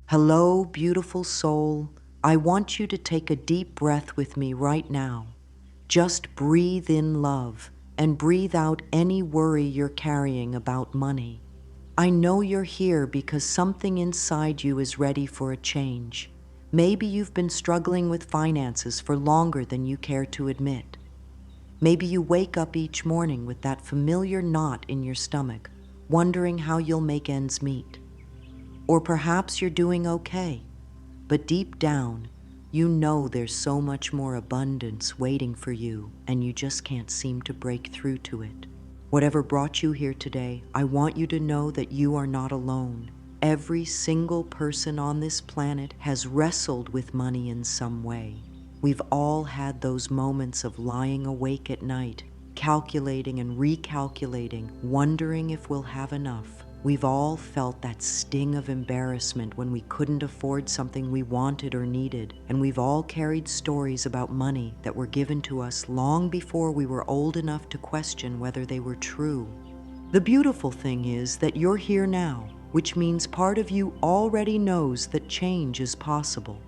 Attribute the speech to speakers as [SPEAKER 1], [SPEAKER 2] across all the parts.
[SPEAKER 1] Hello, beautiful soul. I want you to take a deep breath with me right now. Just breathe in love and breathe out any worry you're carrying about money. I know you're here because something inside you is ready for a change. Maybe you've been struggling with finances for longer than you care to admit. Maybe you wake up each morning with that familiar knot in your stomach, wondering how you'll make ends meet. Or perhaps you're doing okay, but deep down, you know there's so much more abundance waiting for you, and you just can't seem to break through to it. Whatever brought you here today, I want you to know that you are not alone. Every single person on this planet has wrestled with money in some way. We've all had those moments of lying awake at night, calculating and recalculating, wondering if we'll have enough. We've all felt that sting of embarrassment when we couldn't afford something we wanted or needed, and we've all carried stories about money that were given to us long before we were old enough to question whether they were true. The beautiful thing is that you're here now, which means part of you already knows that change is possible.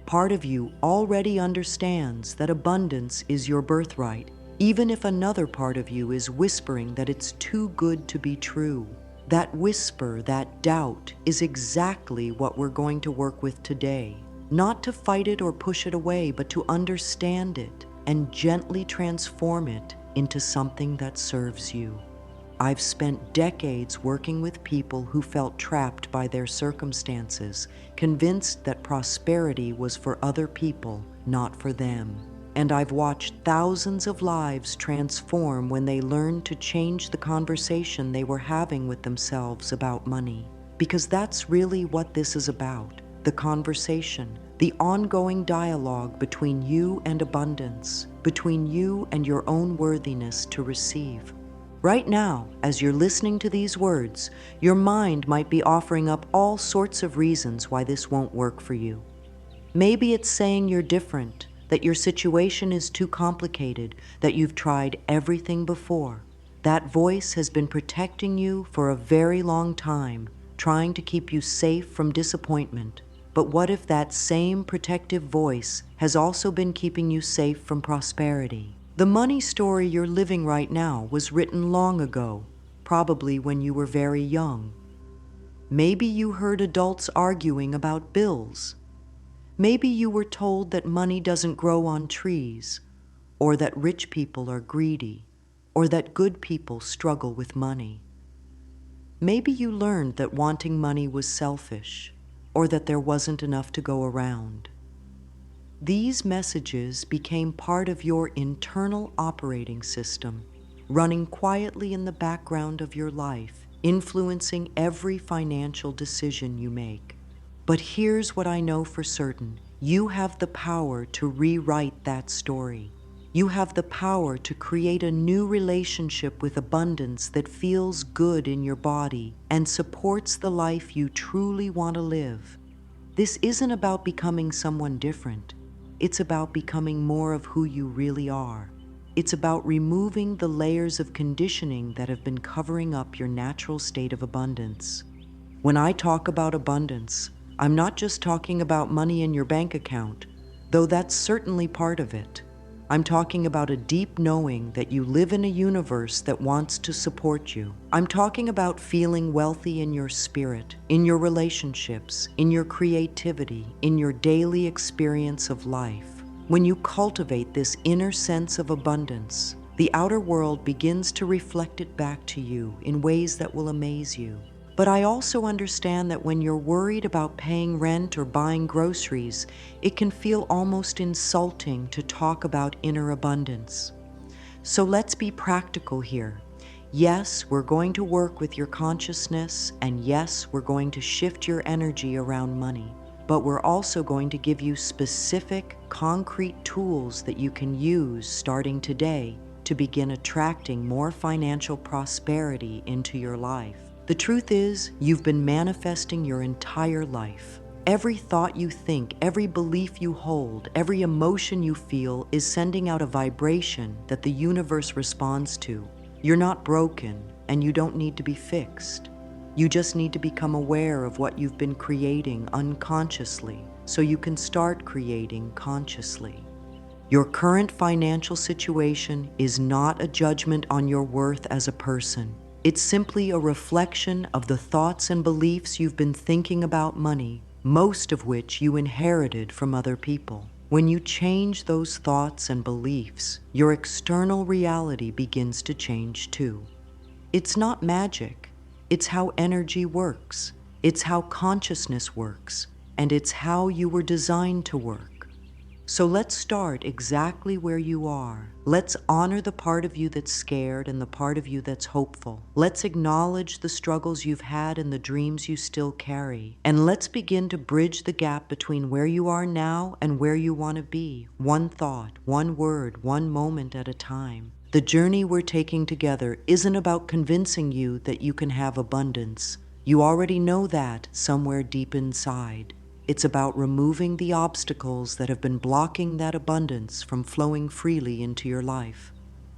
[SPEAKER 1] Part of you already understands that abundance is your birthright, even if another part of you is whispering that it's too good to be true. That whisper, that doubt, is exactly what we're going to work with today. Not to fight it or push it away, but to understand it and gently transform it into something that serves you. I've spent decades working with people who felt trapped by their circumstances, convinced that prosperity was for other people, not for them. And I've watched thousands of lives transform when they learned to change the conversation they were having with themselves about money. Because that's really what this is about, the conversation, the ongoing dialogue between you and abundance, between you and your own worthiness to receive. Right now, as you're listening to these words, your mind might be offering up all sorts of reasons why this won't work for you. Maybe it's saying you're different, that your situation is too complicated, that you've tried everything before. That voice has been protecting you for a very long time, trying to keep you safe from disappointment. But what if that same protective voice has also been keeping you safe from prosperity? The money story you're living right now was written long ago, probably when you were very young. Maybe you heard adults arguing about bills. Maybe you were told that money doesn't grow on trees, or that rich people are greedy, or that good people struggle with money. Maybe you learned that wanting money was selfish, or that there wasn't enough to go around. These messages became part of your internal operating system, running quietly in the background of your life, influencing every financial decision you make. But here's what I know for certain. You have the power to rewrite that story. You have the power to create a new relationship with abundance that feels good in your body and supports the life you truly want to live. This isn't about becoming someone different. It's about becoming more of who you really are. It's about removing the layers of conditioning that have been covering up your natural state of abundance. When I talk about abundance, I'm not just talking about money in your bank account, though that's certainly part of it. I'm talking about a deep knowing that you live in a universe that wants to support you. I'm talking about feeling wealthy in your spirit, in your relationships, in your creativity, in your daily experience of life. When you cultivate this inner sense of abundance, the outer world begins to reflect it back to you in ways that will amaze you. But I also understand that when you're worried about paying rent or buying groceries, it can feel almost insulting to talk about inner abundance. So let's be practical here. Yes, we're going to work with your consciousness, and yes, we're going to shift your energy around money. But we're also going to give you specific, concrete tools that you can use starting today to begin attracting more financial prosperity into your life. The truth is, you've been manifesting your entire life. Every thought you think, every belief you hold, every emotion you feel is sending out a vibration that the universe responds to. You're not broken, and you don't need to be fixed. You just need to become aware of what you've been creating unconsciously so you can start creating consciously. Your current financial situation is not a judgment on your worth as a person. It's simply a reflection of the thoughts and beliefs you've been thinking about money, most of which you inherited from other people. When you change those thoughts and beliefs, your external reality begins to change too. It's not magic. It's how energy works. It's how consciousness works. And it's how you were designed to work. So let's start exactly where you are. Let's honor the part of you that's scared and the part of you that's hopeful. Let's acknowledge the struggles you've had and the dreams you still carry. And let's begin to bridge the gap between where you are now and where you want to be. One thought, one word, one moment at a time. The journey we're taking together isn't about convincing you that you can have abundance. You already know that somewhere deep inside. It's about removing the obstacles that have been blocking that abundance from flowing freely into your life.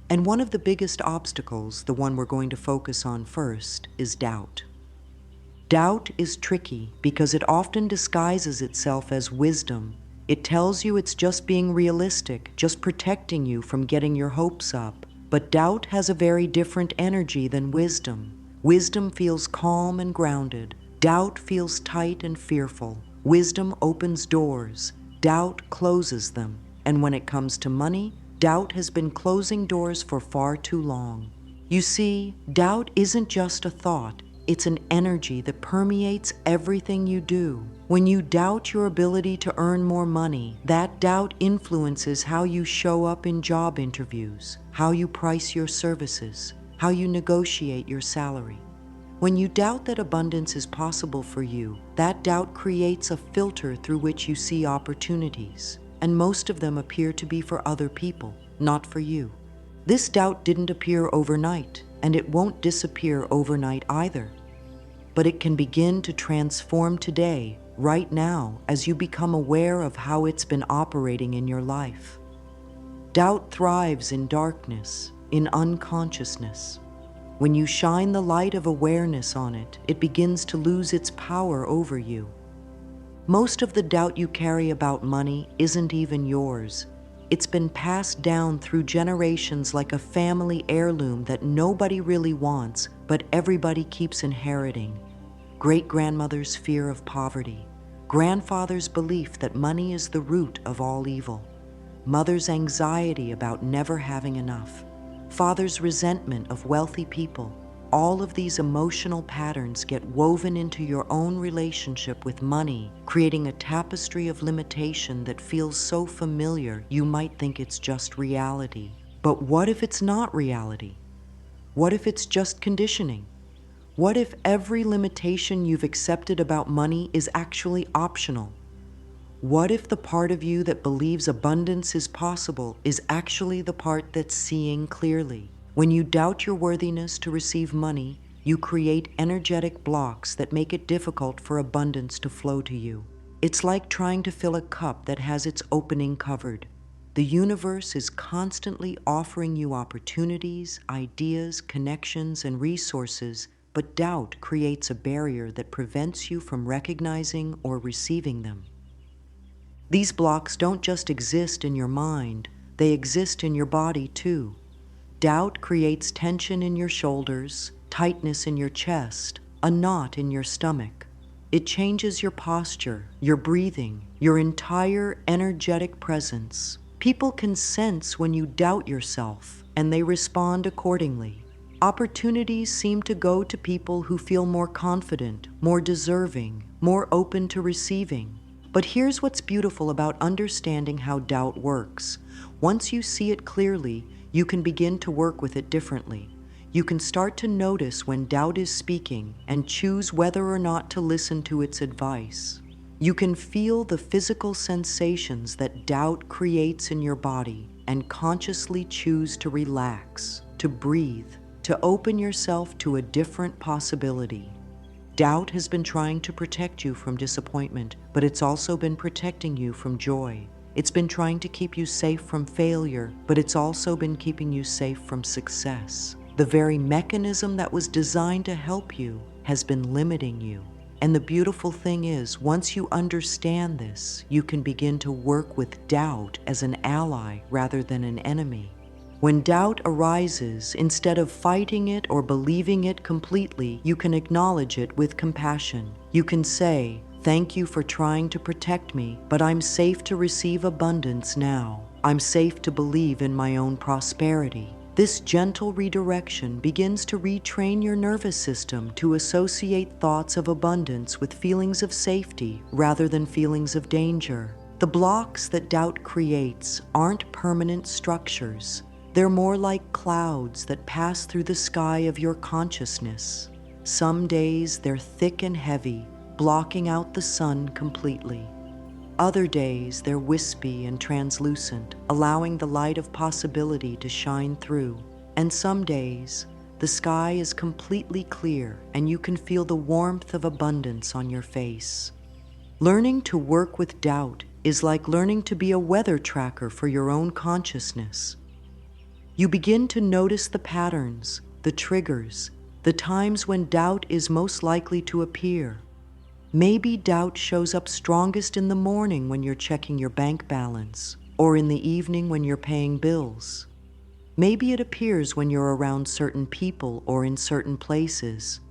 [SPEAKER 1] And one of the biggest obstacles, the one we're going to focus on first, is doubt. Doubt is tricky because it often disguises itself as wisdom. It tells you it's just being realistic, just protecting you from getting your hopes up. But doubt has a very different energy than wisdom. Wisdom feels calm and grounded. Doubt feels tight and fearful. Wisdom opens doors, doubt closes them. And when it comes to money, doubt has been closing doors for far too long. You see, doubt isn't just a thought, it's an energy that permeates everything you do. When you doubt your ability to earn more money, that doubt influences how you show up in job interviews, how you price your services, how you negotiate your salary. When you doubt that abundance is possible for you, that doubt creates a filter through which you see opportunities, and most of them appear to be for other people, not for you. This doubt didn't appear overnight, and it won't disappear overnight either. But it can begin to transform today, right now, as you become aware of how it's been operating in your life. Doubt thrives in darkness, in unconsciousness. When you shine the light of awareness on it, it begins to lose its power over you. Most of the doubt you carry about money isn't even yours. It's been passed down through generations like a family heirloom that nobody really wants, but everybody keeps inheriting. Great-grandmother's fear of poverty, grandfather's belief that money is the root of all evil, mother's anxiety about never having enough, father's resentment of wealthy people. All of these emotional patterns get woven into your own relationship with money, creating a tapestry of limitation that feels so familiar you might think it's just reality. But what if it's not reality? What if it's just conditioning? What if every limitation you've accepted about money is actually optional? What if the part of you that believes abundance is possible is actually the part that's seeing clearly? When you doubt your worthiness to receive money, you create energetic blocks that make it difficult for abundance to flow to you. It's like trying to fill a cup that has its opening covered. The universe is constantly offering you opportunities, ideas, connections, and resources, but doubt creates a barrier that prevents you from recognizing or receiving them. These blocks don't just exist in your mind, they exist in your body too. Doubt creates tension in your shoulders, tightness in your chest, a knot in your stomach. It changes your posture, your breathing, your entire energetic presence. People can sense when you doubt yourself, and they respond accordingly. Opportunities seem to go to people who feel more confident, more deserving, more open to receiving. But here's what's beautiful about understanding how doubt works. Once you see it clearly, you can begin to work with it differently. You can start to notice when doubt is speaking and choose whether or not to listen to its advice. You can feel the physical sensations that doubt creates in your body and consciously choose to relax, to breathe, to open yourself to a different possibility. Doubt has been trying to protect you from disappointment, but it's also been protecting you from joy. It's been trying to keep you safe from failure, but it's also been keeping you safe from success. The very mechanism that was designed to help you has been limiting you. And the beautiful thing is, once you understand this, you can begin to work with doubt as an ally rather than an enemy. When doubt arises, instead of fighting it or believing it completely, you can acknowledge it with compassion. You can say, "Thank you for trying to protect me, but I'm safe to receive abundance now. I'm safe to believe in my own prosperity." This gentle redirection begins to retrain your nervous system to associate thoughts of abundance with feelings of safety rather than feelings of danger. The blocks that doubt creates aren't permanent structures. They're more like clouds that pass through the sky of your consciousness. Some days they're thick and heavy, blocking out the sun completely. Other days, they're wispy and translucent, allowing the light of possibility to shine through. And some days, the sky is completely clear and you can feel the warmth of abundance on your face. Learning to work with doubt is like learning to be a weather tracker for your own consciousness. You begin to notice the patterns, the triggers, the times when doubt is most likely to appear. Maybe doubt shows up strongest in the morning when you're checking your bank balance, or in the evening when you're paying bills. Maybe it appears when you're around certain people or in certain places.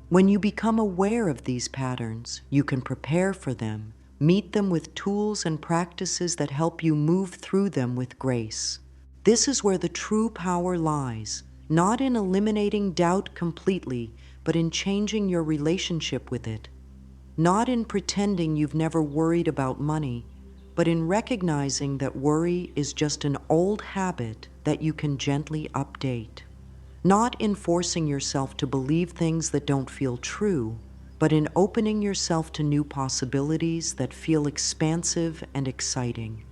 [SPEAKER 1] When you become aware of these patterns, you can prepare for them, meet them with tools and practices that help you move through them with grace. This is where the true power lies, not in eliminating doubt completely, but in changing your relationship with it. Not in pretending you've never worried about money, but in recognizing that worry is just an old habit that you can gently update. Not in forcing yourself to believe things that don't feel true, but in opening yourself to new possibilities that feel expansive and exciting.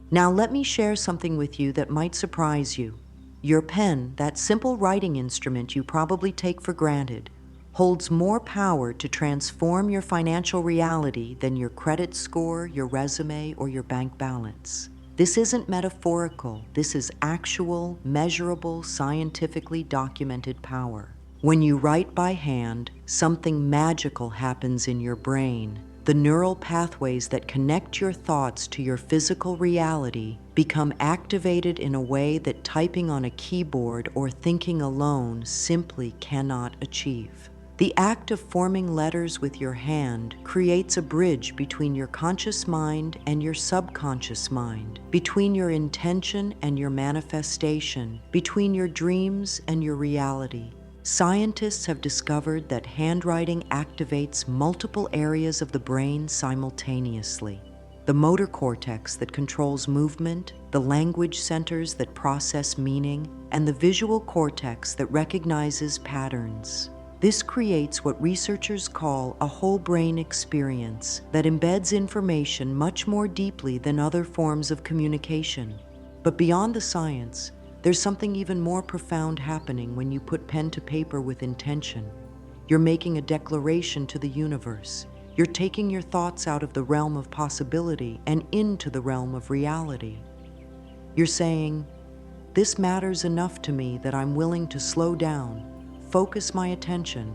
[SPEAKER 1] Now let me share something with you that might surprise you. Your pen, that simple writing instrument you probably take for granted, holds more power to transform your financial reality than your credit score, your resume, or your bank balance. This isn't metaphorical. This is actual, measurable, scientifically documented power. When you write by hand, something magical happens in your brain. The neural pathways that connect your thoughts to your physical reality become activated in a way that typing on a keyboard or thinking alone simply cannot achieve. The act of forming letters with your hand creates a bridge between your conscious mind and your subconscious mind, between your intention and your manifestation, between your dreams and your reality. Scientists have discovered that handwriting activates multiple areas of the brain simultaneously. The motor cortex that controls movement, the language centers that process meaning, and the visual cortex that recognizes patterns. This creates what researchers call a whole brain experience that embeds information much more deeply than other forms of communication. But beyond the science, there's something even more profound happening when you put pen to paper with intention. You're making a declaration to the universe. You're taking your thoughts out of the realm of possibility and into the realm of reality. You're saying, "This matters enough to me that I'm willing to slow down, focus my attention,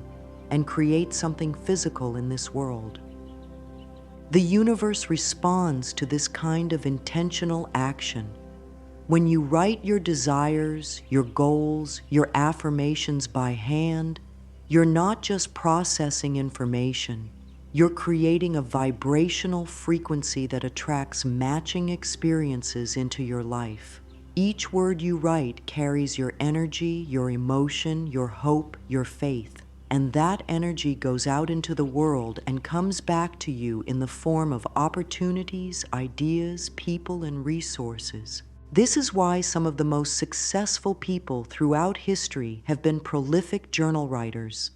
[SPEAKER 1] and create something physical in this world." The universe responds to this kind of intentional action. When you write your desires, your goals, your affirmations by hand, you're not just processing information, you're creating a vibrational frequency that attracts matching experiences into your life. Each word you write carries your energy, your emotion, your hope, your faith, and that energy goes out into the world and comes back to you in the form of opportunities, ideas, people, and resources. This is why some of the most successful people throughout history have been prolific journal writers.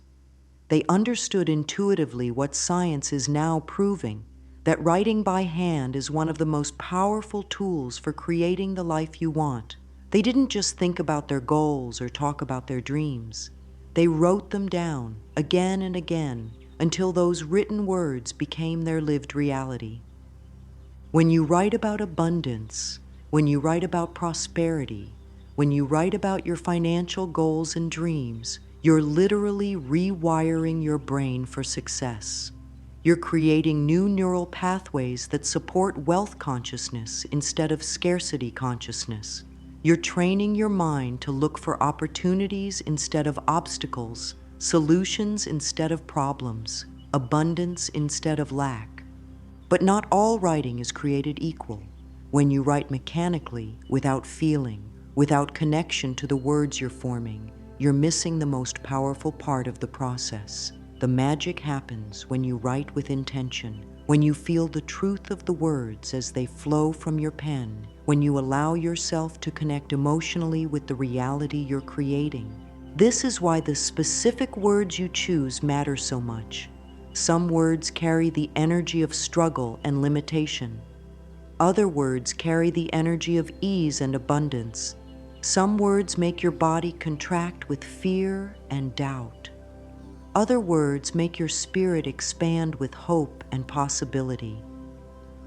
[SPEAKER 1] They understood intuitively what science is now proving, that writing by hand is one of the most powerful tools for creating the life you want. They didn't just think about their goals or talk about their dreams. They wrote them down again and again until those written words became their lived reality. When you write about abundance, when you write about prosperity, when you write about your financial goals and dreams, You're literally rewiring your brain for success. You're creating new neural pathways that support wealth consciousness instead of scarcity consciousness. You're training your mind to look for opportunities instead of obstacles, solutions instead of problems, abundance instead of lack. But not all writing is created equal. When you write mechanically, without feeling, without connection to the words you're forming, you're missing the most powerful part of the process. The magic happens when you write with intention, when you feel the truth of the words as they flow from your pen, when you allow yourself to connect emotionally with the reality you're creating. This is why the specific words you choose matter so much. Some words carry the energy of struggle and limitation. Other words carry the energy of ease and abundance. Some words make your body contract with fear and doubt. Other words make your spirit expand with hope and possibility.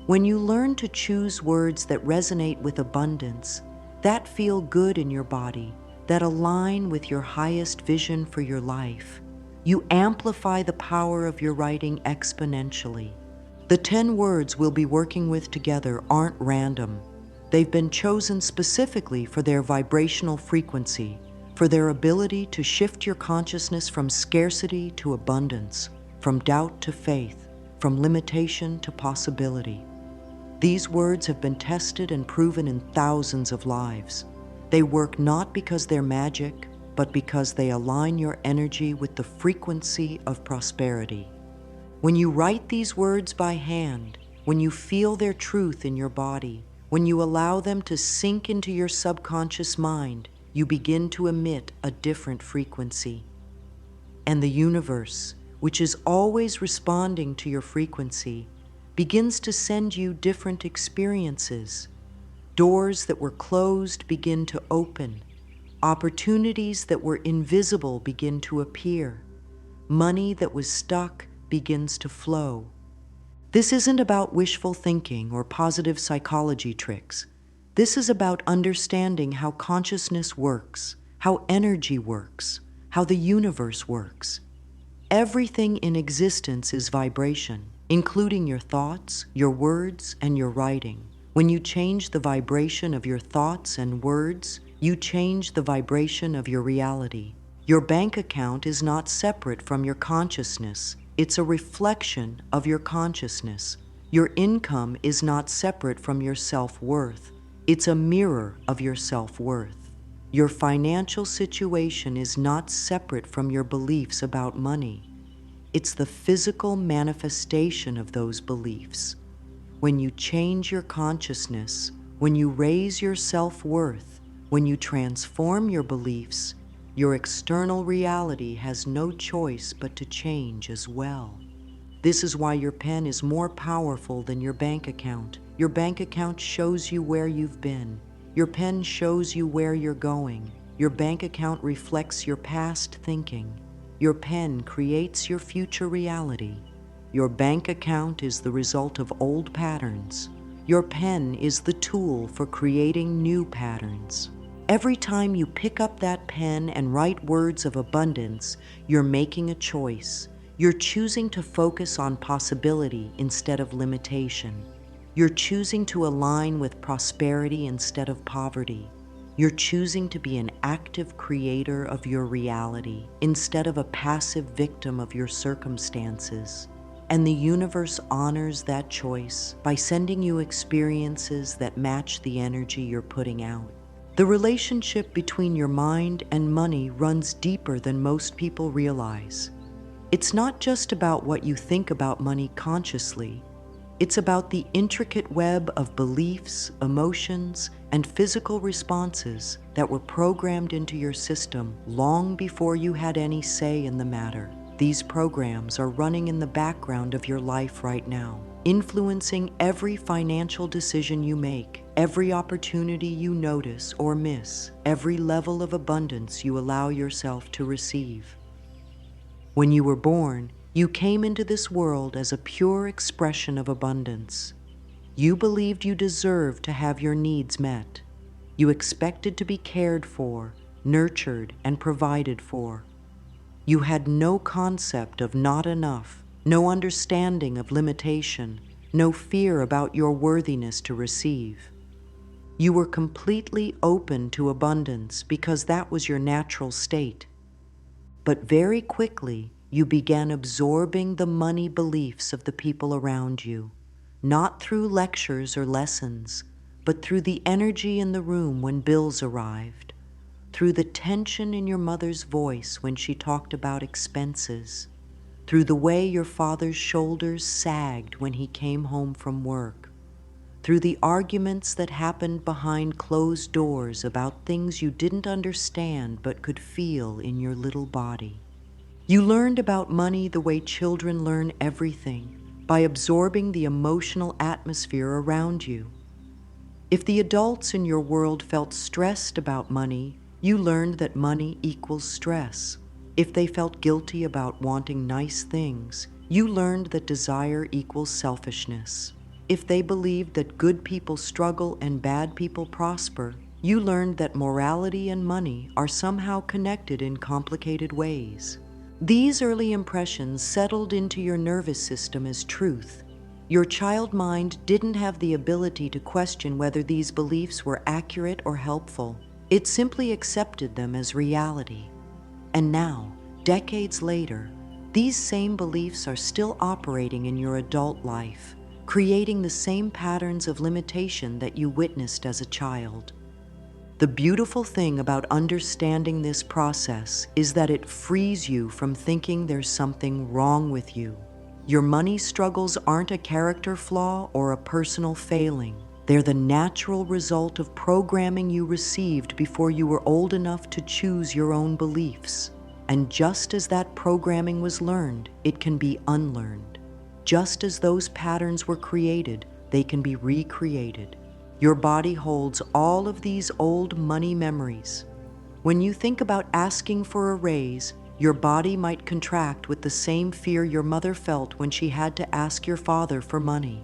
[SPEAKER 1] When you learn to choose words that resonate with abundance, that feel good in your body, that align with your highest vision for your life, you amplify the power of your writing exponentially. The 10 words we'll be working with together aren't random. They've been chosen specifically for their vibrational frequency, for their ability to shift your consciousness from scarcity to abundance, from doubt to faith, from limitation to possibility. These words have been tested and proven in thousands of lives. They work not because they're magic, but because they align your energy with the frequency of prosperity. When you write these words by hand, when you feel their truth in your body, when you allow them to sink into your subconscious mind, you begin to emit a different frequency. And the universe, which is always responding to your frequency, begins to send you different experiences. Doors that were closed begin to open. Opportunities that were invisible begin to appear. Money that was stuck begins to flow. This isn't about wishful thinking or positive psychology tricks. This is about understanding how consciousness works, how energy works, how the universe works. Everything in existence is vibration, including your thoughts, your words, and your writing. When you change the vibration of your thoughts and words, you change the vibration of your reality. Your bank account is not separate from your consciousness. It's a reflection of your consciousness. Your income is not separate from your self-worth. It's a mirror of your self-worth. Your financial situation is not separate from your beliefs about money. It's the physical manifestation of those beliefs. When you change your consciousness, when you raise your self-worth, when you transform your beliefs, your external reality has no choice but to change as well. This is why your pen is more powerful than your bank account. Your bank account shows you where you've been. Your pen shows you where you're going. Your bank account reflects your past thinking. Your pen creates your future reality. Your bank account is the result of old patterns. Your pen is the tool for creating new patterns. Every time you pick up that pen and write words of abundance, you're making a choice. You're choosing to focus on possibility instead of limitation. You're choosing to align with prosperity instead of poverty. You're choosing to be an active creator of your reality instead of a passive victim of your circumstances. And the universe honors that choice by sending you experiences that match the energy you're putting out. The relationship between your mind and money runs deeper than most people realize. It's not just about what you think about money consciously. It's about the intricate web of beliefs, emotions, and physical responses that were programmed into your system long before you had any say in the matter. These programs are running in the background of your life right now, influencing every financial decision you make, every opportunity you notice or miss, every level of abundance you allow yourself to receive. When you were born, you came into this world as a pure expression of abundance. You believed you deserved to have your needs met. You expected to be cared for, nurtured, and provided for. You had no concept of not enough, no understanding of limitation, no fear about your worthiness to receive. You were completely open to abundance because that was your natural state. But very quickly, you began absorbing the money beliefs of the people around you, not through lectures or lessons, but through the energy in the room when bills arrived, through the tension in your mother's voice when she talked about expenses, through the way your father's shoulders sagged when he came home from work, through the arguments that happened behind closed doors about things you didn't understand but could feel in your little body. You learned about money the way children learn everything, by absorbing the emotional atmosphere around you. If the adults in your world felt stressed about money, you learned that money equals stress. If they felt guilty about wanting nice things, you learned that desire equals selfishness. If they believed that good people struggle and bad people prosper, you learned that morality and money are somehow connected in complicated ways. These early impressions settled into your nervous system as truth. Your child mind didn't have the ability to question whether these beliefs were accurate or helpful. It simply accepted them as reality. And now, decades later, these same beliefs are still operating in your adult life, creating the same patterns of limitation that you witnessed as a child. The beautiful thing about understanding this process is that it frees you from thinking there's something wrong with you. Your money struggles aren't a character flaw or a personal failing. They're the natural result of programming you received before you were old enough to choose your own beliefs. And just as that programming was learned, it can be unlearned. Just as those patterns were created, they can be recreated. Your body holds all of these old money memories. When you think about asking for a raise, your body might contract with the same fear your mother felt when she had to ask your father for money.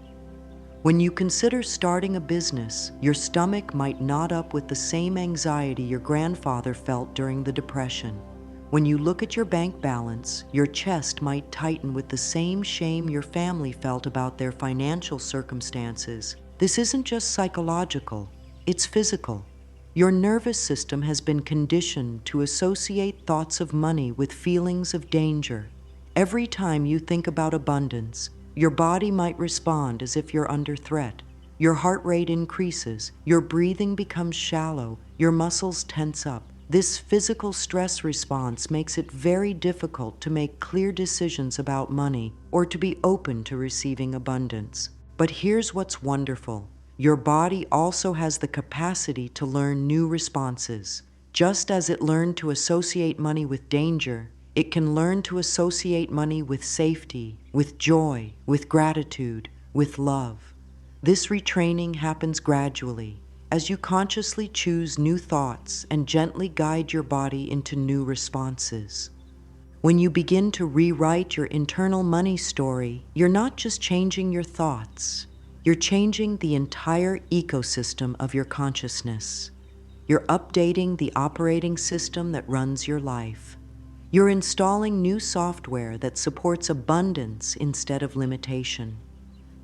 [SPEAKER 1] When you consider starting a business, your stomach might knot up with the same anxiety your grandfather felt during the Depression. When you look at your bank balance, your chest might tighten with the same shame your family felt about their financial circumstances. This isn't just psychological, it's physical. Your nervous system has been conditioned to associate thoughts of money with feelings of danger. Every time you think about abundance, your body might respond as if you're under threat. Your heart rate increases, your breathing becomes shallow, your muscles tense up. This physical stress response makes it very difficult to make clear decisions about money or to be open to receiving abundance. But here's what's wonderful. Your body also has the capacity to learn new responses. Just as it learned to associate money with danger, it can learn to associate money with safety, with joy, with gratitude, with love. This retraining happens gradually, as you consciously choose new thoughts and gently guide your body into new responses. When you begin to rewrite your internal money story, you're not just changing your thoughts, you're changing the entire ecosystem of your consciousness. You're updating the operating system that runs your life. You're installing new software that supports abundance instead of limitation.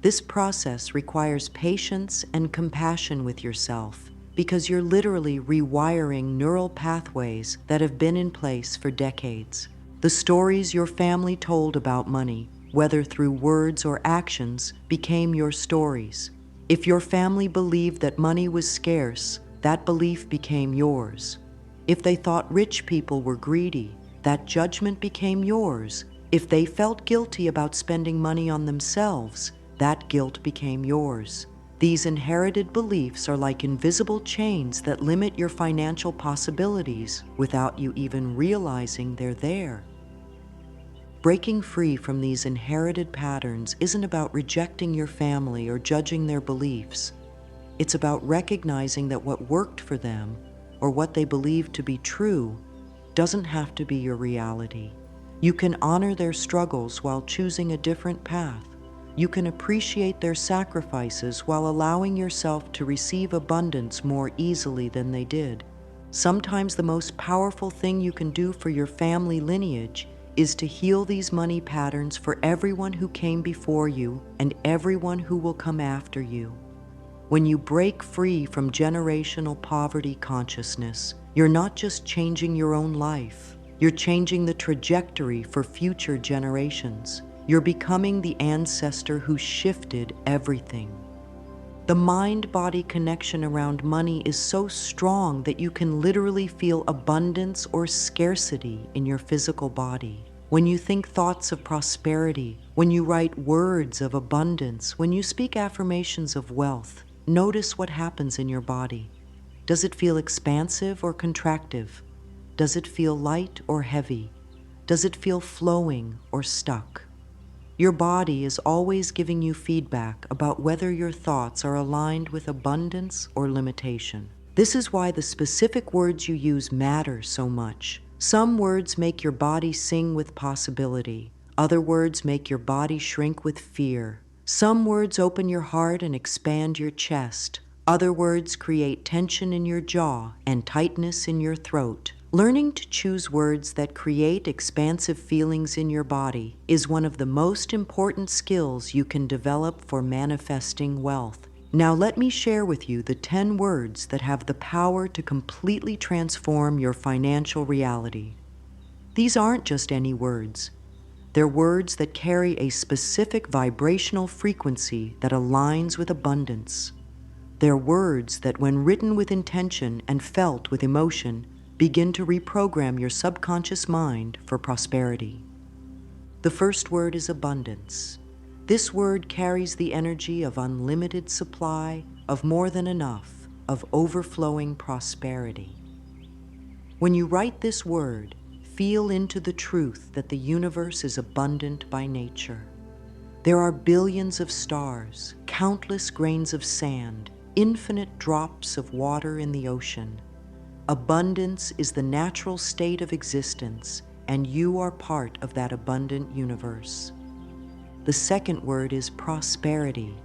[SPEAKER 1] This process requires patience and compassion with yourself because you're literally rewiring neural pathways that have been in place for decades. The stories your family told about money, whether through words or actions, became your stories. If your family believed that money was scarce, that belief became yours. If they thought rich people were greedy, that judgment became yours. If they felt guilty about spending money on themselves, that guilt became yours. These inherited beliefs are like invisible chains that limit your financial possibilities without you even realizing they're there. Breaking free from these inherited patterns isn't about rejecting your family or judging their beliefs. It's about recognizing that what worked for them, or what they believed to be true, doesn't have to be your reality. You can honor their struggles while choosing a different path. You can appreciate their sacrifices while allowing yourself to receive abundance more easily than they did. Sometimes the most powerful thing you can do for your family lineage is to heal these money patterns for everyone who came before you and everyone who will come after you. When you break free from generational poverty consciousness, you're not just changing your own life, you're changing the trajectory for future generations. You're becoming the ancestor who shifted everything. The mind-body connection around money is so strong that you can literally feel abundance or scarcity in your physical body. When you think thoughts of prosperity, when you write words of abundance, when you speak affirmations of wealth, notice what happens in your body. Does it feel expansive or contractive? Does it feel light or heavy? Does it feel flowing or stuck? Your body is always giving you feedback about whether your thoughts are aligned with abundance or limitation. This is why the specific words you use matter so much. Some words make your body sing with possibility. Other words make your body shrink with fear. Some words open your heart and expand your chest. Other words create tension in your jaw and tightness in your throat. Learning to choose words that create expansive feelings in your body is one of the most important skills you can develop for manifesting wealth. Now let me share with you the 10 words that have the power to completely transform your financial reality. These aren't just any words. They're words that carry a specific vibrational frequency that aligns with abundance. They're words that, when written with intention and felt with emotion, begin to reprogram your subconscious mind for prosperity. The first word is abundance. This word carries the energy of unlimited supply, of more than enough, of overflowing prosperity. When you write this word, feel into the truth that the universe is abundant by nature. There are billions of stars, countless grains of sand, infinite drops of water in the ocean. Abundance is the natural state of existence, and you are part of that abundant universe. The second word is prosperity.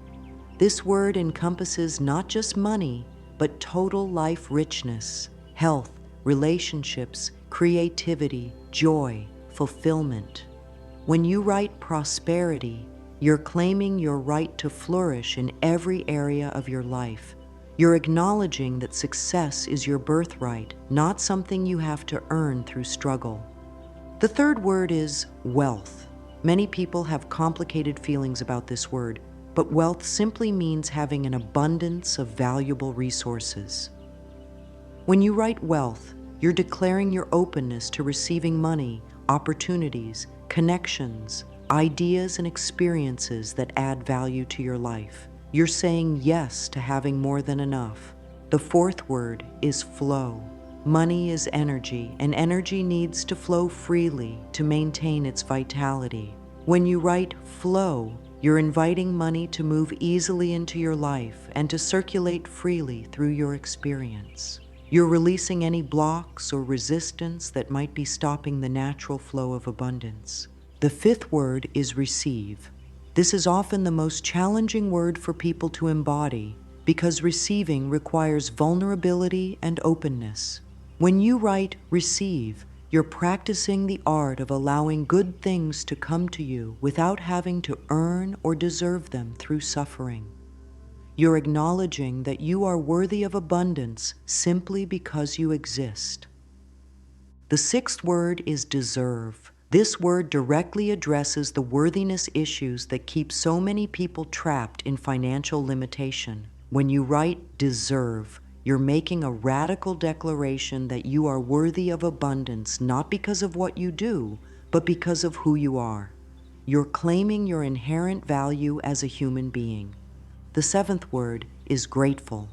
[SPEAKER 1] This word encompasses not just money, but total life richness, health, relationships, creativity, joy, fulfillment. When you write prosperity, you're claiming your right to flourish in every area of your life. You're acknowledging that success is your birthright, not something you have to earn through struggle. The third word is wealth. Many people have complicated feelings about this word, but wealth simply means having an abundance of valuable resources. When you write wealth, you're declaring your openness to receiving money, opportunities, connections, ideas, and experiences that add value to your life. You're saying yes to having more than enough. The fourth word is flow. Money is energy, and energy needs to flow freely to maintain its vitality. When you write flow, you're inviting money to move easily into your life and to circulate freely through your experience. You're releasing any blocks or resistance that might be stopping the natural flow of abundance. The fifth word is receive. This is often the most challenging word for people to embody because receiving requires vulnerability and openness. When you write receive, you're practicing the art of allowing good things to come to you without having to earn or deserve them through suffering. You're acknowledging that you are worthy of abundance simply because you exist. The sixth word is deserve. This word directly addresses the worthiness issues that keep so many people trapped in financial limitation. When you write deserve, you're making a radical declaration that you are worthy of abundance not because of what you do, but because of who you are. You're claiming your inherent value as a human being. The seventh word is grateful.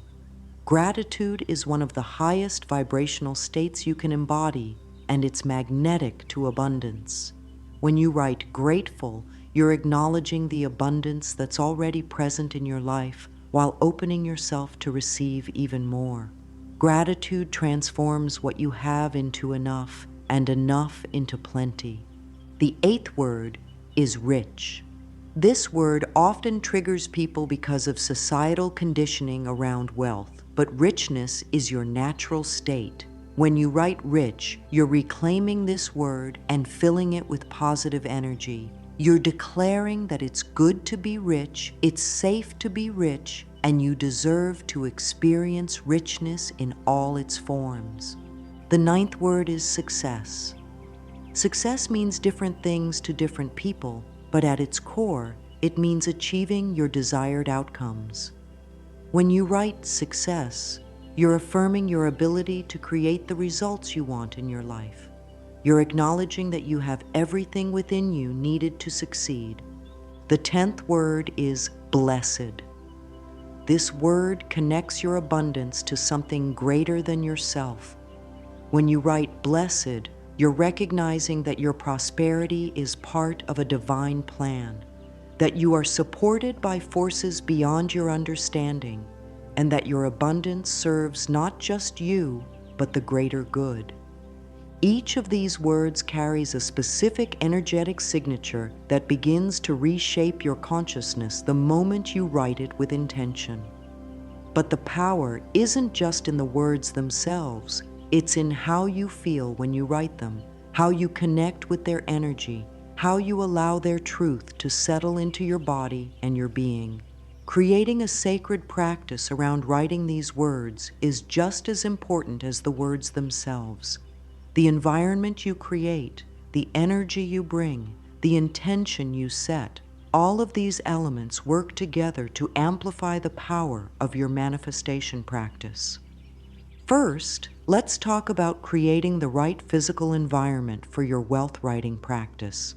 [SPEAKER 1] Gratitude is one of the highest vibrational states you can embody, and it's magnetic to abundance. When you write grateful, you're acknowledging the abundance that's already present in your life while opening yourself to receive even more. Gratitude transforms what you have into enough, and enough into plenty. The eighth word is rich. This word often triggers people because of societal conditioning around wealth, but richness is your natural state. When you write rich, you're reclaiming this word and filling it with positive energy. You're declaring that it's good to be rich, it's safe to be rich, and you deserve to experience richness in all its forms. The ninth word is success. Success means different things to different people, but at its core, it means achieving your desired outcomes. When you write success, you're affirming your ability to create the results you want in your life. You're acknowledging that you have everything within you needed to succeed. The 10th word is blessed. This word connects your abundance to something greater than yourself. When you write blessed, you're recognizing that your prosperity is part of a divine plan, that you are supported by forces beyond your understanding, and that your abundance serves not just you, but the greater good. Each of these words carries a specific energetic signature that begins to reshape your consciousness the moment you write it with intention. But the power isn't just in the words themselves, it's in how you feel when you write them, how you connect with their energy, how you allow their truth to settle into your body and your being. Creating a sacred practice around writing these words is just as important as the words themselves. The environment you create, the energy you bring, the intention you set, all of these elements work together to amplify the power of your manifestation practice. First, let's talk about creating the right physical environment for your wealth writing practice.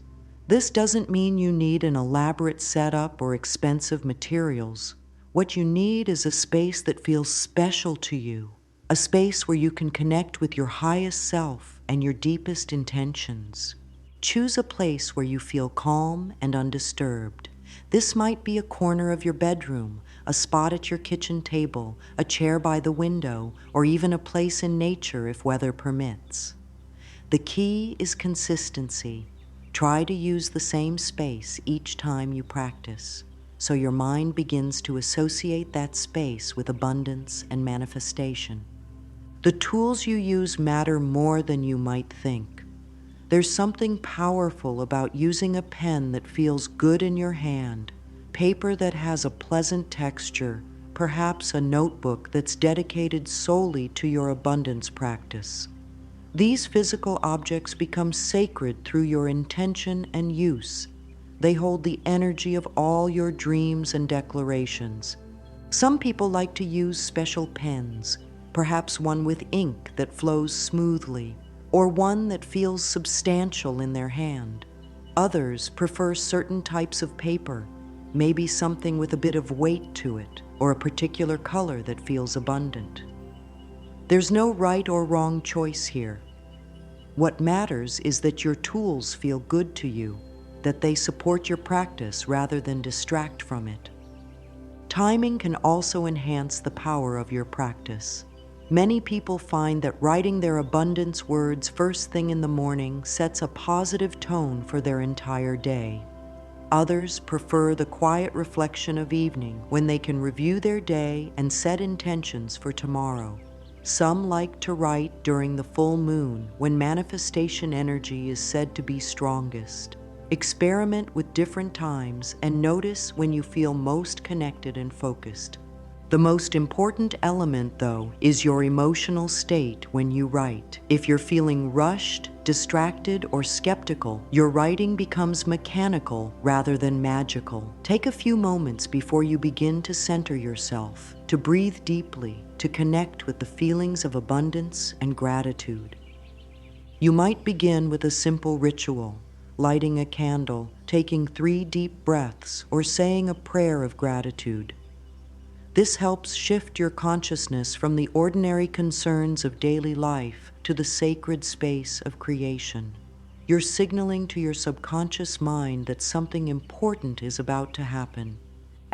[SPEAKER 1] This doesn't mean you need an elaborate setup or expensive materials. What you need is a space that feels special to you, a space where you can connect with your highest self and your deepest intentions. Choose a place where you feel calm and undisturbed. This might be a corner of your bedroom, a spot at your kitchen table, a chair by the window, or even a place in nature if weather permits. The key is consistency. Try to use the same space each time you practice, so your mind begins to associate that space with abundance and manifestation. The tools you use matter more than you might think. There's something powerful about using a pen that feels good in your hand, paper that has a pleasant texture, perhaps a notebook that's dedicated solely to your abundance practice. These physical objects become sacred through your intention and use. They hold the energy of all your dreams and declarations. Some people like to use special pens, perhaps one with ink that flows smoothly, or one that feels substantial in their hand. Others prefer certain types of paper, maybe something with a bit of weight to it, or a particular color that feels abundant. There's no right or wrong choice here. What matters is that your tools feel good to you, that they support your practice rather than distract from it. Timing can also enhance the power of your practice. Many people find that writing their abundance words first thing in the morning sets a positive tone for their entire day. Others prefer the quiet reflection of evening when they can review their day and set intentions for tomorrow. Some like to write during the full moon when manifestation energy is said to be strongest. Experiment with different times and notice when you feel most connected and focused. The most important element, though, is your emotional state when you write. If you're feeling rushed, distracted, or skeptical, your writing becomes mechanical rather than magical. Take a few moments before you begin to center yourself, to breathe deeply, to connect with the feelings of abundance and gratitude. You might begin with a simple ritual, lighting a candle, taking 3 deep breaths, or saying a prayer of gratitude. This helps shift your consciousness from the ordinary concerns of daily life to the sacred space of creation. You're signaling to your subconscious mind that something important is about to happen.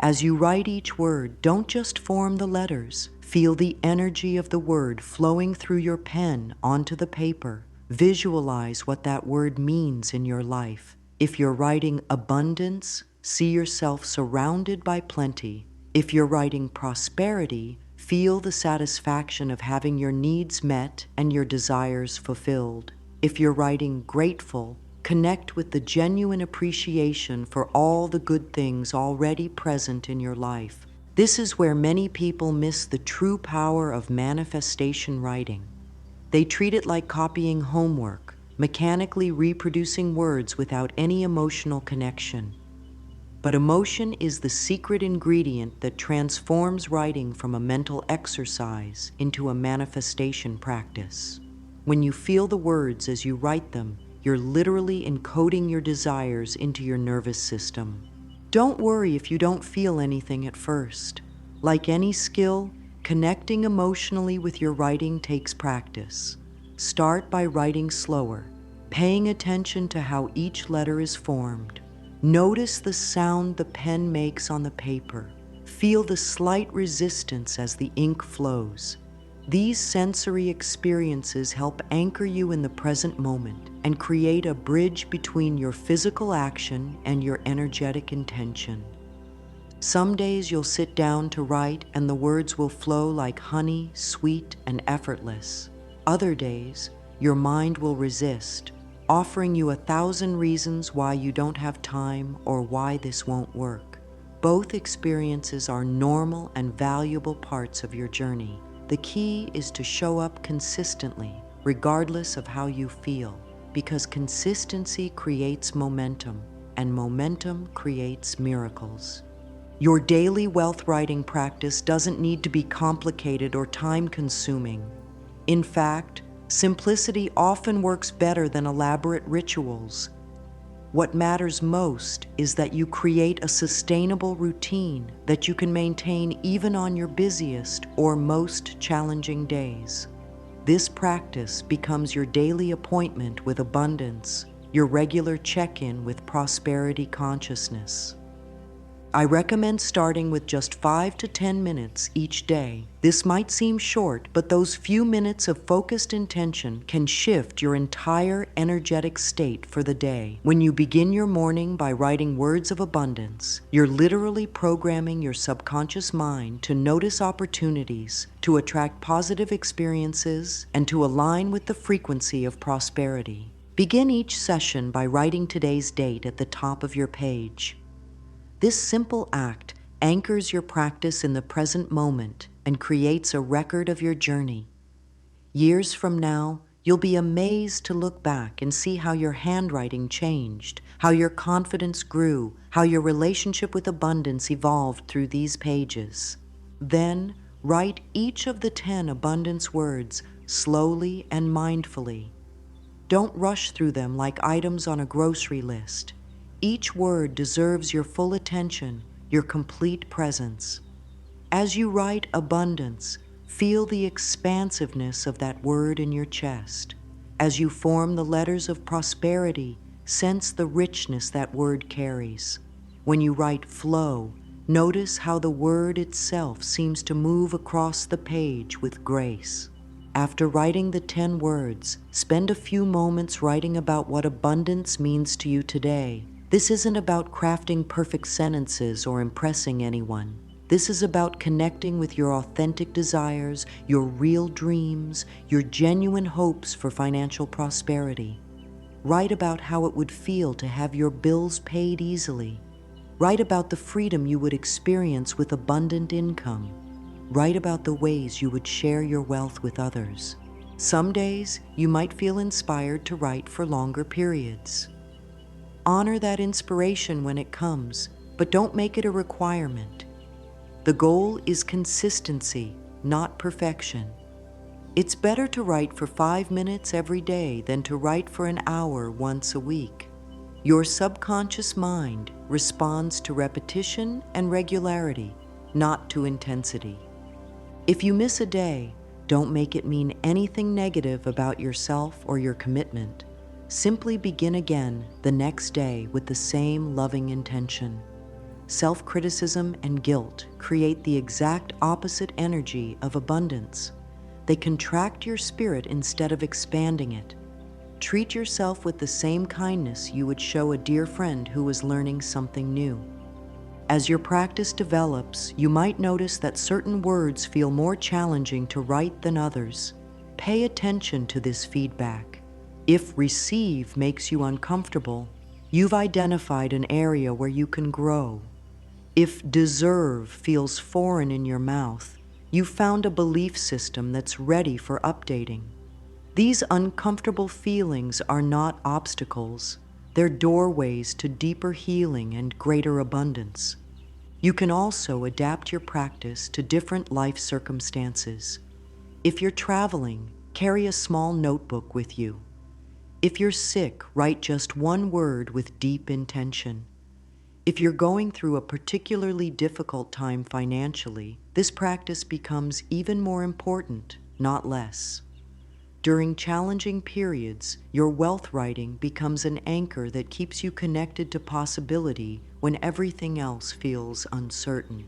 [SPEAKER 1] As you write each word, don't just form the letters. Feel the energy of the word flowing through your pen onto the paper. Visualize what that word means in your life. If you're writing abundance, see yourself surrounded by plenty. If you're writing prosperity, Feel the satisfaction of having your needs met and your desires fulfilled. If you're writing grateful, connect with the genuine appreciation for all the good things already present in your life. This is where many people miss the true power of manifestation writing. They treat it like copying homework, mechanically reproducing words without any emotional connection. But emotion is the secret ingredient that transforms writing from a mental exercise into a manifestation practice. When you feel the words as you write them, you're literally encoding your desires into your nervous system. Don't worry if you don't feel anything at first. Like any skill, connecting emotionally with your writing takes practice. Start by writing slower, paying attention to how each letter is formed. Notice the sound the pen makes on the paper. Feel the slight resistance as the ink flows. These sensory experiences help anchor you in the present moment and create a bridge between your physical action and your energetic intention. Some days you'll sit down to write and the words will flow like honey, sweet and effortless. Other days, your mind will resist, offering you 1,000 reasons why you don't have time or why this won't work. Both experiences are normal and valuable parts of your journey. The key is to show up consistently, regardless of how you feel, because consistency creates momentum, and momentum creates miracles. Your daily wealth writing practice doesn't need to be complicated or time-consuming. In fact, simplicity often works better than elaborate rituals. What matters most is that you create a sustainable routine that you can maintain even on your busiest or most challenging days. This practice becomes your daily appointment with abundance, your regular check-in with prosperity consciousness. I recommend starting with just 5 to 10 minutes each day. This might seem short, but those few minutes of focused intention can shift your entire energetic state for the day. When you begin your morning by writing words of abundance, you're literally programming your subconscious mind to notice opportunities, to attract positive experiences, and to align with the frequency of prosperity. Begin each session by writing today's date at the top of your page. This simple act anchors your practice in the present moment and creates a record of your journey. Years from now, you'll be amazed to look back and see how your handwriting changed, how your confidence grew, how your relationship with abundance evolved through these pages. Then, write each of the 10 abundance words slowly and mindfully. Don't rush through them like items on a grocery list. Each word deserves your full attention, your complete presence. As you write abundance, feel the expansiveness of that word in your chest. As you form the letters of prosperity, sense the richness that word carries. When you write flow, notice how the word itself seems to move across the page with grace. After writing the 10 words, spend a few moments writing about what abundance means to you today. This isn't about crafting perfect sentences or impressing anyone. This is about connecting with your authentic desires, your real dreams, your genuine hopes for financial prosperity. Write about how it would feel to have your bills paid easily. Write about the freedom you would experience with abundant income. Write about the ways you would share your wealth with others. Some days, you might feel inspired to write for longer periods. Honor that inspiration when it comes, but don't make it a requirement. The goal is consistency, not perfection. It's better to write for 5 minutes every day than to write for an hour once a week. Your subconscious mind responds to repetition and regularity, not to intensity. If you miss a day, don't make it mean anything negative about yourself or your commitment. Simply begin again the next day with the same loving intention. Self-criticism and guilt create the exact opposite energy of abundance. They contract your spirit instead of expanding it. Treat yourself with the same kindness you would show a dear friend who was learning something new. As your practice develops, you might notice that certain words feel more challenging to write than others. Pay attention to this feedback. If receive makes you uncomfortable, you've identified an area where you can grow. If deserve feels foreign in your mouth, you've found a belief system that's ready for updating. These uncomfortable feelings are not obstacles. They're doorways to deeper healing and greater abundance. You can also adapt your practice to different life circumstances. If you're traveling, carry a small notebook with you. If you're sick, write just one word with deep intention. If you're going through a particularly difficult time financially, this practice becomes even more important, not less. During challenging periods, your wealth writing becomes an anchor that keeps you connected to possibility when everything else feels uncertain.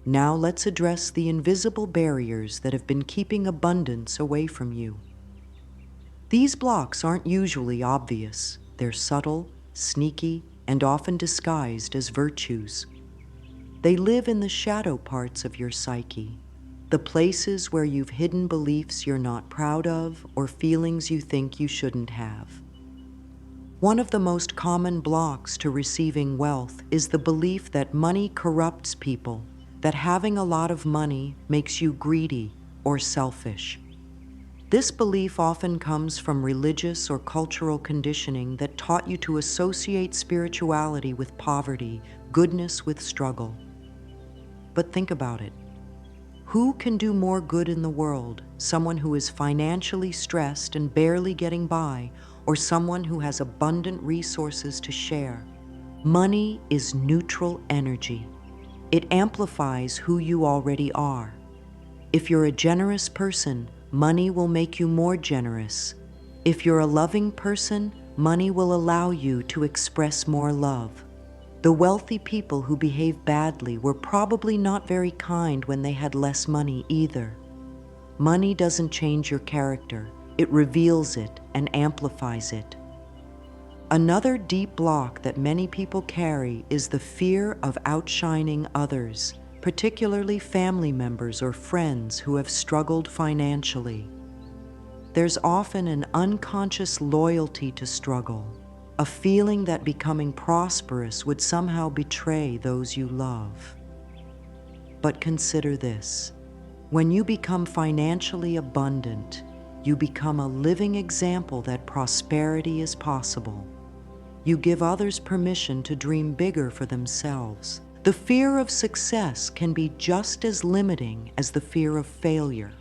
[SPEAKER 1] Now let's address the invisible barriers that have been keeping abundance away from you. These blocks aren't usually obvious. They're subtle, sneaky, and often disguised as virtues. They live in the shadow parts of your psyche, the places where you've hidden beliefs you're not proud of or feelings you think you shouldn't have. One of the most common blocks to receiving wealth is the belief that money corrupts people, that having a lot of money makes you greedy or selfish. This belief often comes from religious or cultural conditioning that taught you to associate spirituality with poverty, goodness with struggle. But think about it. Who can do more good in the world? Someone who is financially stressed and barely getting by, or someone who has abundant resources to share? Money is neutral energy. It amplifies who you already are. If you're a generous person, money will make you more generous. If you're a loving person, money will allow you to express more love. The wealthy people who behave badly were probably not very kind when they had less money either. Money doesn't change your character. It reveals it and amplifies it. Another deep block that many people carry is the fear of outshining others, particularly family members or friends who have struggled financially. There's often an unconscious loyalty to struggle, a feeling that becoming prosperous would somehow betray those you love. But consider this. When you become financially abundant, you become a living example that prosperity is possible. You give others permission to dream bigger for themselves. The fear of success can be just as limiting as the fear of failure.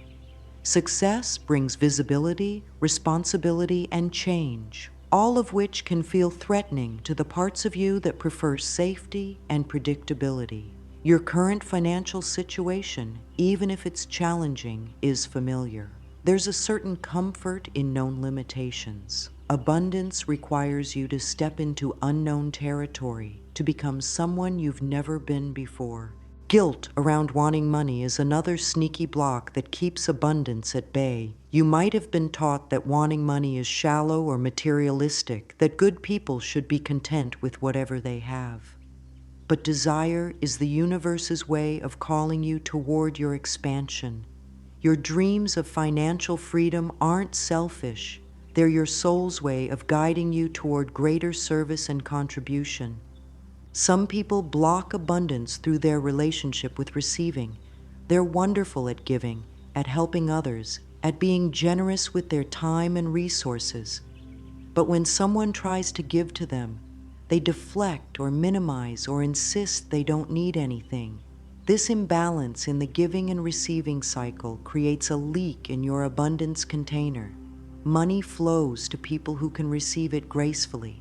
[SPEAKER 1] Success brings visibility, responsibility, and change, all of which can feel threatening to the parts of you that prefer safety and predictability. Your current financial situation, even if it's challenging, is familiar. There's a certain comfort in known limitations. Abundance requires you to step into unknown territory, to become someone you've never been before. Guilt around wanting money is another sneaky block that keeps abundance at bay. You might have been taught that wanting money is shallow or materialistic, that good people should be content with whatever they have. But desire is the universe's way of calling you toward your expansion. Your dreams of financial freedom aren't selfish. They're your soul's way of guiding you toward greater service and contribution. Some people block abundance through their relationship with receiving. They're wonderful at giving, at helping others, at being generous with their time and resources. But when someone tries to give to them, they deflect or minimize or insist they don't need anything. This imbalance in the giving and receiving cycle creates a leak in your abundance container. Money flows to people who can receive it gracefully.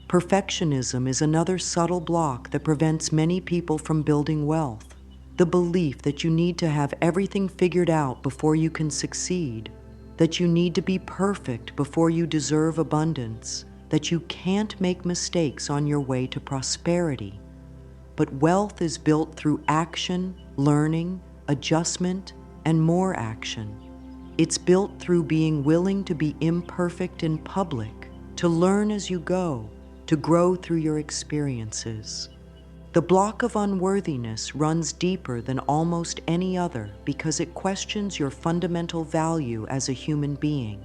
[SPEAKER 1] Perfectionism is another subtle block that prevents many people from building wealth. The belief that you need to have everything figured out before you can succeed, that you need to be perfect before you deserve abundance, that you can't make mistakes on your way to prosperity. But wealth is built through action, learning, adjustment, and more action. It's built through being willing to be imperfect in public, to learn as you go, to grow through your experiences. The block of unworthiness runs deeper than almost any other because it questions your fundamental value as a human being.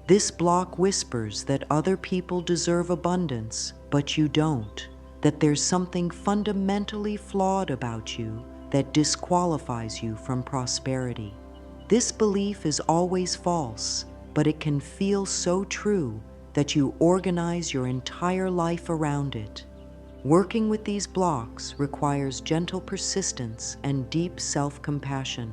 [SPEAKER 1] This block whispers that other people deserve abundance, but you don't, that there's something fundamentally flawed about you that disqualifies you from prosperity. This belief is always false, but it can feel so true that you organize your entire life around it. Working with these blocks requires gentle persistence and deep self-compassion.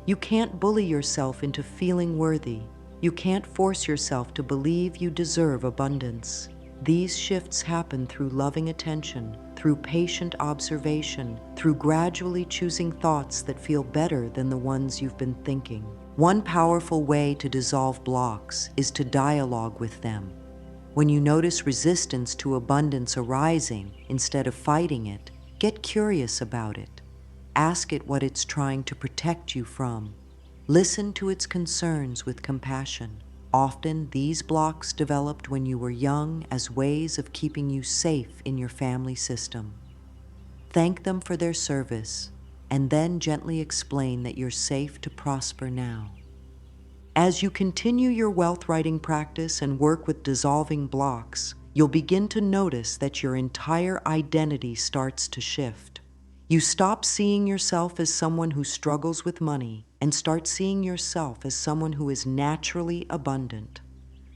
[SPEAKER 1] You can't bully yourself into feeling worthy. You can't force yourself to believe you deserve abundance. These shifts happen through loving attention, through patient observation, through gradually choosing thoughts that feel better than the ones you've been thinking. One powerful way to dissolve blocks is to dialogue with them. When you notice resistance to abundance arising, instead of fighting it, get curious about it. Ask it what it's trying to protect you from. Listen to its concerns with compassion. Often, these blocks developed when you were young as ways of keeping you safe in your family system. Thank them for their service, and then gently explain that you're safe to prosper now. As you continue your wealth writing practice and work with dissolving blocks, you'll begin to notice that your entire identity starts to shift. You stop seeing yourself as someone who struggles with money and start seeing yourself as someone who is naturally abundant.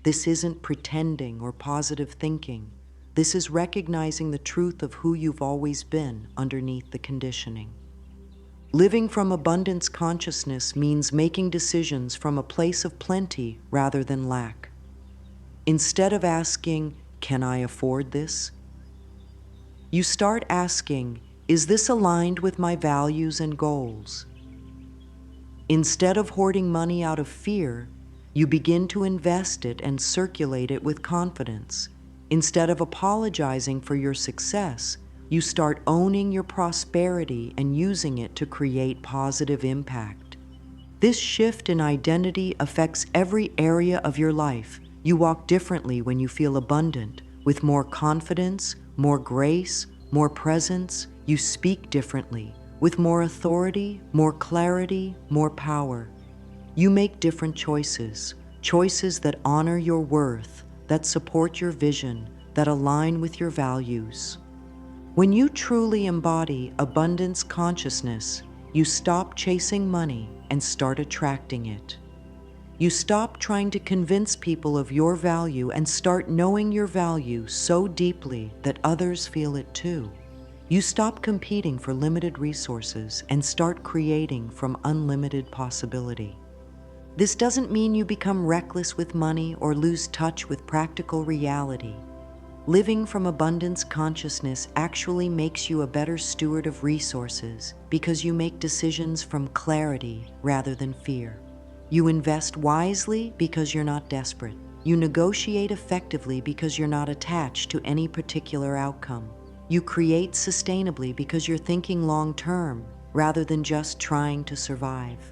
[SPEAKER 1] This isn't pretending or positive thinking. This is recognizing the truth of who you've always been underneath the conditioning. Living from abundance consciousness means making decisions from a place of plenty rather than lack. Instead of asking, "Can I afford this?" you start asking, "Is this aligned with my values and goals?" Instead of hoarding money out of fear, you begin to invest it and circulate it with confidence. Instead of apologizing for your success, you start owning your prosperity and using it to create positive impact. This shift in identity affects every area of your life. You walk differently when you feel abundant, with more confidence, more grace, more presence. You speak differently, with more authority, more clarity, more power. You make different choices, choices that honor your worth, that support your vision, that align with your values. When you truly embody abundance consciousness, you stop chasing money and start attracting it. You stop trying to convince people of your value and start knowing your value so deeply that others feel it too. You stop competing for limited resources and start creating from unlimited possibility. This doesn't mean you become reckless with money or lose touch with practical reality. Living from abundance consciousness actually makes you a better steward of resources because you make decisions from clarity rather than fear. You invest wisely because you're not desperate. You negotiate effectively because you're not attached to any particular outcome. You create sustainably because you're thinking long-term rather than just trying to survive.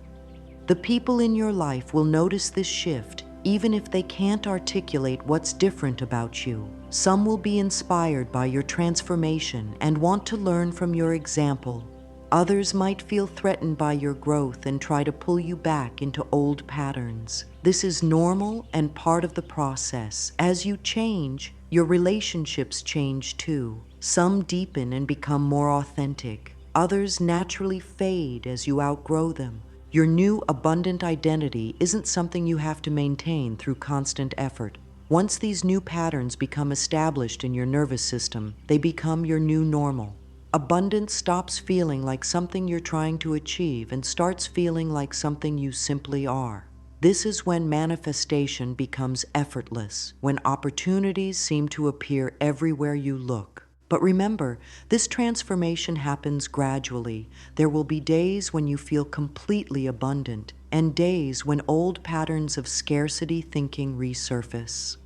[SPEAKER 1] The people in your life will notice this shift even if they can't articulate what's different about you. Some will be inspired by your transformation and want to learn from your example. Others might feel threatened by your growth and try to pull you back into old patterns. This is normal and part of the process. As you change, your relationships change too. Some deepen and become more authentic. Others naturally fade as you outgrow them. Your new abundant identity isn't something you have to maintain through constant effort. Once these new patterns become established in your nervous system, they become your new normal. Abundance stops feeling like something you're trying to achieve and starts feeling like something you simply are. This is when manifestation becomes effortless, when opportunities seem to appear everywhere you look. But remember, this transformation happens gradually. There will be days when you feel completely abundant, and days when old patterns of scarcity thinking resurface.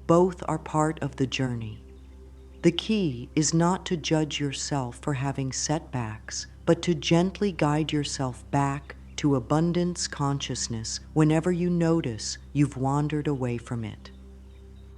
[SPEAKER 1] Both are part of the journey. The key is not to judge yourself for having setbacks, but to gently guide yourself back to abundance consciousness whenever you notice you've wandered away from it.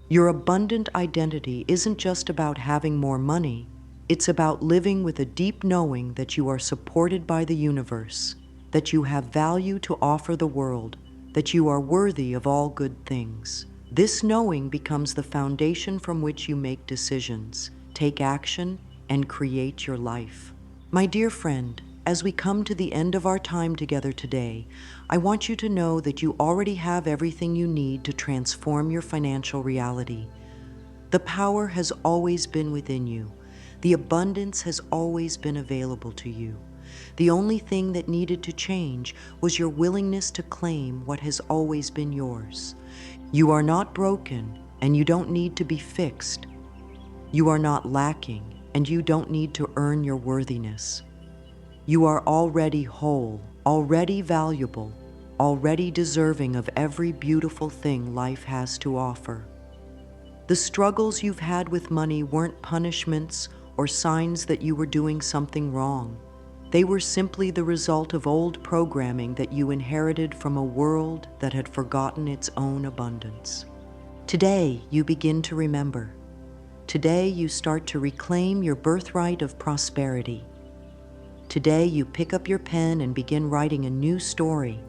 [SPEAKER 1] Your abundant identity isn't just about having more money, It's about living with a deep knowing that you are supported by the universe, that you have value to offer the world, that you are worthy of all good things. This knowing becomes the foundation from which you make decisions, take action, and create your life. My dear friend, as we come to the end of our time together today, I want you to know that you already have everything you need to transform your financial reality. The power has always been within you. The abundance has always been available to you. The only thing that needed to change was your willingness to claim what has always been yours. You are not broken, and you don't need to be fixed. You are not lacking, and you don't need to earn your worthiness. You are already whole, already valuable, already deserving of every beautiful thing life has to offer. The struggles you've had with money weren't punishments or signs that you were doing something wrong. They were simply the result of old programming that you inherited from a world that had forgotten its own abundance. Today, you begin to remember. Today, you start to reclaim your birthright of prosperity. Today, you pick up your pen and begin writing a new story,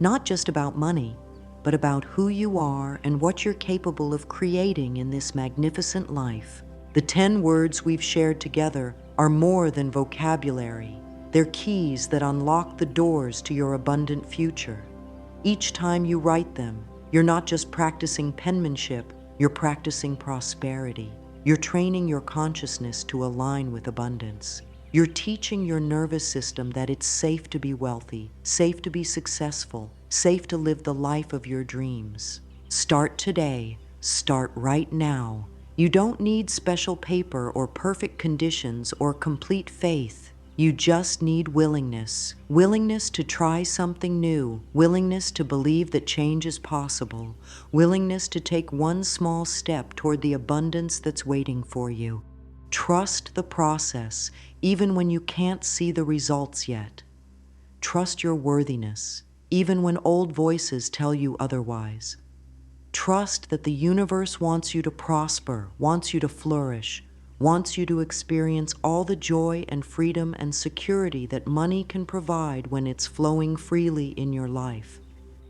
[SPEAKER 1] not just about money, but about who you are and what you're capable of creating in this magnificent life. The 10 words we've shared together are more than vocabulary. They're keys that unlock the doors to your abundant future. Each time you write them, you're not just practicing penmanship, you're practicing prosperity. You're training your consciousness to align with abundance. You're teaching your nervous system that it's safe to be wealthy, safe to be successful, safe to live the life of your dreams. Start today. Start right now. You don't need special paper or perfect conditions or complete faith. You just need willingness. Willingness to try something new. Willingness to believe that change is possible. Willingness to take one small step toward the abundance that's waiting for you. Trust the process, even when you can't see the results yet. Trust your worthiness, even when old voices tell you otherwise. Trust that the universe wants you to prosper, wants you to flourish, wants you to experience all the joy and freedom and security that money can provide when it's flowing freely in your life.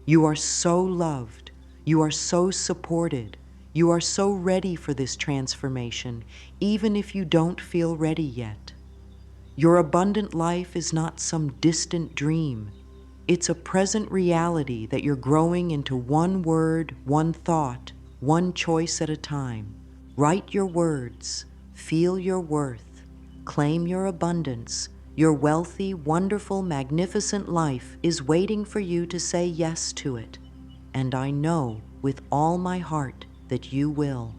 [SPEAKER 1] You are so loved. You are so supported. You are so ready for this transformation, even if you don't feel ready yet. Your abundant life is not some distant dream. It's a present reality that you're growing into one word, one thought, one choice at a time. Write your words, feel your worth, claim your abundance. Your wealthy, wonderful, magnificent life is waiting for you to say yes to it. And I know with all my heart that you will.